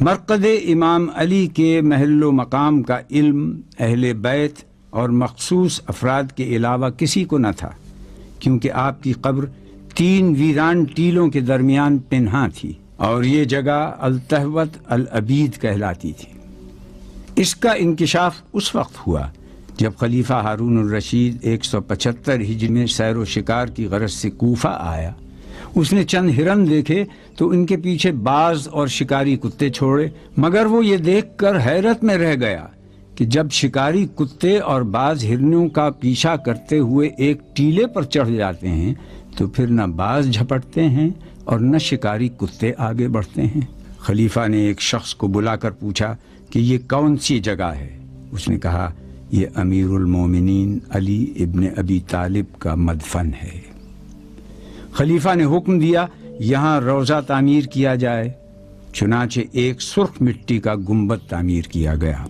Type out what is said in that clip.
مرقد امام علی کے محل و مقام کا علم اہل بیت اور مخصوص افراد کے علاوہ کسی کو نہ تھا، کیونکہ آپ کی قبر 3 ویران ٹیلوں کے درمیان پنہاں تھی اور یہ جگہ التہوت العبید کہلاتی تھی۔ اس کا انکشاف اس وقت ہوا جب خلیفہ ہارون الرشید 175 ہجری میں سیر و شکار کی غرض سے کوفہ آیا۔ اس نے چند ہرن دیکھے تو ان کے پیچھے باز اور شکاری کتے چھوڑے، مگر وہ یہ دیکھ کر حیرت میں رہ گیا کہ جب شکاری کتے اور باز ہرنوں کا پیچھا کرتے ہوئے ایک ٹیلے پر چڑھ جاتے ہیں تو پھر نہ باز جھپٹتے ہیں اور نہ شکاری کتے آگے بڑھتے ہیں۔ خلیفہ نے ایک شخص کو بلا کر پوچھا کہ یہ کون سی جگہ ہے؟ اس نے کہا یہ امیر المومنین علی ابن ابی طالب کا مدفن ہے۔ خلیفہ نے حکم دیا یہاں روضہ تعمیر کیا جائے، چنانچہ ایک سرخ مٹی کا گنبد تعمیر کیا گیا۔